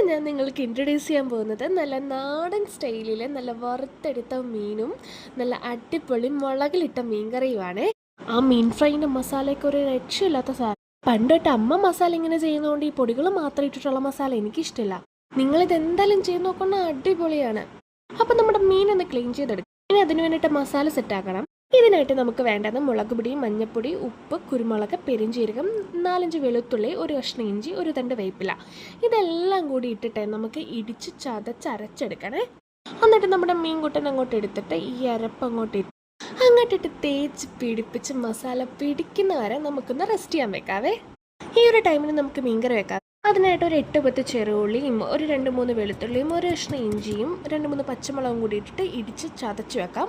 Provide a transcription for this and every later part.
ഞാൻ നിങ്ങൾക്ക് ഇൻട്രൊഡ്യൂസ് ചെയ്യാൻ പോകുന്നത് നല്ല നാടൻ സ്റ്റൈലിൽ നല്ല വറുത്തെടുത്ത മീനും നല്ല അടിപൊളി മുളകിലിട്ട മീൻ കറിയുമാണ്. ആ മീൻ ഫ്രൈൻ്റെ മസാലയ്ക്ക് ഒരു രക്ഷയില്ലാത്ത സാധനം. പണ്ടൊട്ട് അമ്മ മസാല ഇങ്ങനെ ചെയ്യുന്നതുകൊണ്ട് ഈ പൊടികൾ മാത്രം ഇട്ടിട്ടുള്ള മസാല എനിക്കിഷ്ടമില്ല. നിങ്ങളിത് എന്തായാലും ചെയ്ത് നോക്കുന്ന അടിപൊളിയാണ്. അപ്പം നമ്മുടെ മീൻ ഒന്ന് ക്ലീൻ ചെയ്തെടുക്കും. ഇനി അതിന് വേണ്ടിയിട്ട് മസാല സെറ്റാക്കണം. ഇതിനായിട്ട് നമുക്ക് വേണ്ടത് മുളക് പൊടി, മഞ്ഞൾപ്പൊടി, ഉപ്പ്, കുരുമുളക്, പെരിഞ്ചീരകം, 4-5 വെളുത്തുള്ളി, ഒരു കഷ്ണം ഇഞ്ചി, ഒരു തണ്ട് വേപ്പില. ഇതെല്ലാം കൂടി ഇട്ടിട്ട് നമുക്ക് ഇടിച്ച് ചതച്ചരച്ചെടുക്കണേ. എന്നിട്ട് നമ്മുടെ മീൻകുട്ടൻ അങ്ങോട്ട് എടുത്തിട്ട് ഈ അരപ്പ് അങ്ങോട്ടിട്ട് തേച്ച് പിടിപ്പിച്ച് മസാല പിടിക്കുന്ന വരെ നമുക്കൊന്ന് റെസ്റ്റ് ചെയ്യാൻ വെക്കാവേ. ഈ ഒരു ടൈമിന് നമുക്ക് മീൻകറി വെക്കാം. അതിനായിട്ട് ഒരു 8-10 ചെറുള്ളിയും, ഒരു 2-3 വെളുത്തുള്ളിയും, ഒരു കഷ്ണം ഇഞ്ചിയും, 2-3 പച്ചമുളകും കൂടി ഇട്ടിട്ട് ഇടിച്ച് ചതച്ച് വെക്കാം.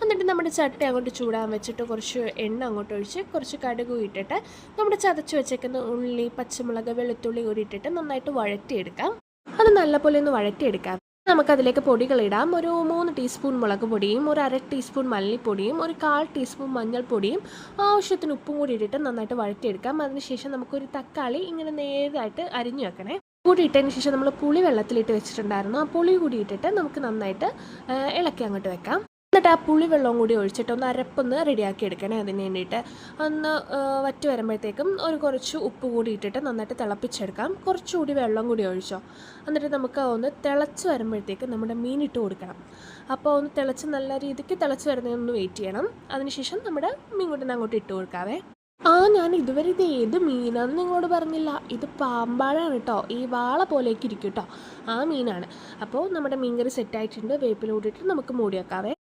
എന്നിട്ട് നമ്മുടെ ചട്ടി അങ്ങോട്ട് ചൂടാൻ വെച്ചിട്ട് കുറച്ച് എണ്ണ അങ്ങോട്ട് ഒഴിച്ച് കുറച്ച് കടുക് ഇട്ടിട്ട് നമ്മുടെ ചതച്ച് വെച്ചേക്കുന്ന ഉള്ളി, പച്ചമുളക്, വെളുത്തുള്ളി കൂടി ഇട്ടിട്ട് നന്നായിട്ട് വഴറ്റിയെടുക്കാം. അത് നല്ലപോലെ ഒന്ന് വഴറ്റിയെടുക്കാം. നമുക്കതിലേക്ക് പൊടികളിടാം. ഒരു 3 ടീസ്പൂൺ മുളക് പൊടിയും, ഒരു 1/2 ടീസ്പൂൺ മല്ലിപ്പൊടിയും, ഒരു 1/4 ടീസ്പൂൺ മഞ്ഞൾപ്പൊടിയും, ആവശ്യത്തിന് ഉപ്പും കൂടി ഇട്ടിട്ട് നന്നായിട്ട് വഴറ്റിയെടുക്കാം. അതിനുശേഷം നമുക്കൊരു തക്കാളി ഇങ്ങനെ നേരായിട്ട് അരിഞ്ഞു വെക്കണേ. കൂടി ഇട്ടതിന് ശേഷം നമ്മൾ പുളി വെള്ളത്തിലിട്ട് വെച്ചിട്ടുണ്ടായിരുന്നു. ആ പുളി കൂടി ഇട്ടിട്ട് നമുക്ക് നന്നായിട്ട് ഇളക്കി അങ്ങോട്ട് വെക്കാം. എന്നിട്ട് ആ പുളി വെള്ളവും കൂടി ഒഴിച്ചിട്ട് ഒന്ന് അരപ്പൊന്ന് റെഡിയാക്കി എടുക്കണേ. അതിന് വേണ്ടിയിട്ട് ഒന്ന് വറ്റി വരുമ്പോഴത്തേക്കും കുറച്ച് ഉപ്പ് കൂടി ഇട്ടിട്ട് നന്നായിട്ട് തിളപ്പിച്ചെടുക്കാം. കുറച്ചുകൂടി വെള്ളം കൂടി ഒഴിച്ചോ. എന്നിട്ട് നമുക്ക് ഒന്ന് തിളച്ച് വരുമ്പോഴത്തേക്കും നമ്മുടെ മീൻ ഇട്ട് കൊടുക്കണം. അപ്പോൾ ഒന്ന് തിളച്ച് നല്ല രീതിക്ക് തിളച്ച് വരുന്നതൊന്ന് വെയിറ്റ് ചെയ്യണം. അതിനുശേഷം നമ്മുടെ മീൻ കൂട്ടി അങ്ങോട്ട് ഇട്ട് കൊടുക്കാവേ. ഞാൻ ഇതുവരെ ഇത് ഏത് മീനാണെന്ന് നിങ്ങളോട് പറഞ്ഞില്ല. ഇത് പാമ്പാഴാണ് കേട്ടോ. ഈ വാള പോലെയൊക്കെ ഇരിക്കും കേട്ടോ. ആ മീനാണ്. അപ്പോൾ നമ്മുടെ മീൻകറി സെറ്റായിട്ടുണ്ട്. വേപ്പിലൂടിയിട്ട് നമുക്ക് മൂടി വെക്കാവേ.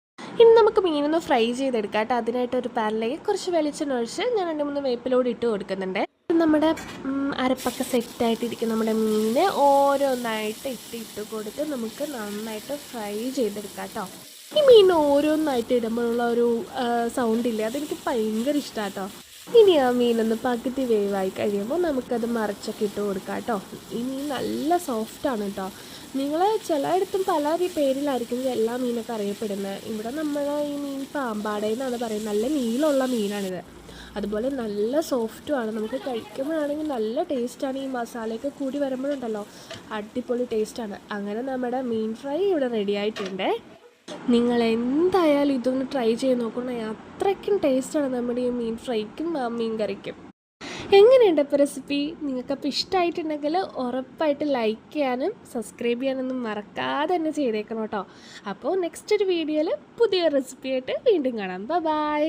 ഇനി നമുക്ക് മീനൊന്ന് ഫ്രൈ ചെയ്തെടുക്കാം കേട്ടോ. അതിനായിട്ട് ഒരു പാനിലേക്ക് കുറച്ച് വെളിച്ചെണ്ണ ഒഴിച്ച് ഞാൻ 2-3 വേപ്പിലോട് ഇട്ട് കൊടുക്കുന്നുണ്ട്. നമ്മുടെ അരപ്പൊക്കെ സെറ്റായിട്ടിരിക്കും. നമ്മുടെ മീനിനെ ഓരോന്നായിട്ട് ഇട്ട് കൊടുത്ത് നമുക്ക് നന്നായിട്ട് ഫ്രൈ ചെയ്തെടുക്കാം കേട്ടോ. ഈ മീൻ ഓരോന്നായിട്ട് ഇടുമ്പോഴുള്ള ഒരു സൗണ്ടില്ലേ, അതെനിക്ക് ഭയങ്കര ഇഷ്ടമാണ് കേട്ടോ. ഇനി ആ മീനൊന്ന് പകുതി വേവായി കഴിയുമ്പോൾ നമുക്കത് മറിച്ചൊക്കെ ഇട്ട് കൊടുക്കാം കേട്ടോ. ഈ മീൻ നല്ല സോഫ്റ്റാണ് കേട്ടോ. നിങ്ങൾ ചിലയിടത്തും പല പേരിലായിരിക്കും എല്ലാ മീനൊക്കെ അറിയപ്പെടുന്നത്. ഇവിടെ നമ്മൾ ഈ മീൻ പാമ്പാടയെന്നാണ് പറയുന്നത്. നല്ല നീളമുള്ള മീനാണിത്. അതുപോലെ നല്ല സോഫ്റ്റുമാണ്. നമുക്ക് കഴിക്കുമ്പോഴാണെങ്കിൽ നല്ല ടേസ്റ്റാണ്. ഈ മസാലയൊക്കെ കൂടി വരുമ്പോഴുണ്ടല്ലോ അടിപൊളി ടേസ്റ്റാണ്. അങ്ങനെ നമ്മുടെ മീൻ ഫ്രൈ ഇവിടെ റെഡി ആയിട്ടുണ്ട്. നിങ്ങൾ എന്തായാലും ഇതൊന്ന് ട്രൈ ചെയ്ത് നോക്കണം. അത്രയ്ക്കും ടേസ്റ്റാണ് നമ്മുടെ ഈ മീൻ ഫ്രൈക്കും മീൻ കറിക്കും. എങ്ങനെയുണ്ട് ഇപ്പോൾ റെസിപ്പി? നിങ്ങൾക്കപ്പോൾ ഇഷ്ടമായിട്ടുണ്ടെങ്കിൽ ഉറപ്പായിട്ട് ലൈക്ക് ചെയ്യാനും സബ്സ്ക്രൈബ് ചെയ്യാനൊന്നും മറക്കാതെ തന്നെ ചെയ്തേക്കണം കേട്ടോ. അപ്പോൾ നെക്സ്റ്റ് ഒരു വീഡിയോയിൽ പുതിയ റെസിപ്പിയായിട്ട് വീണ്ടും കാണാം. ബൈ.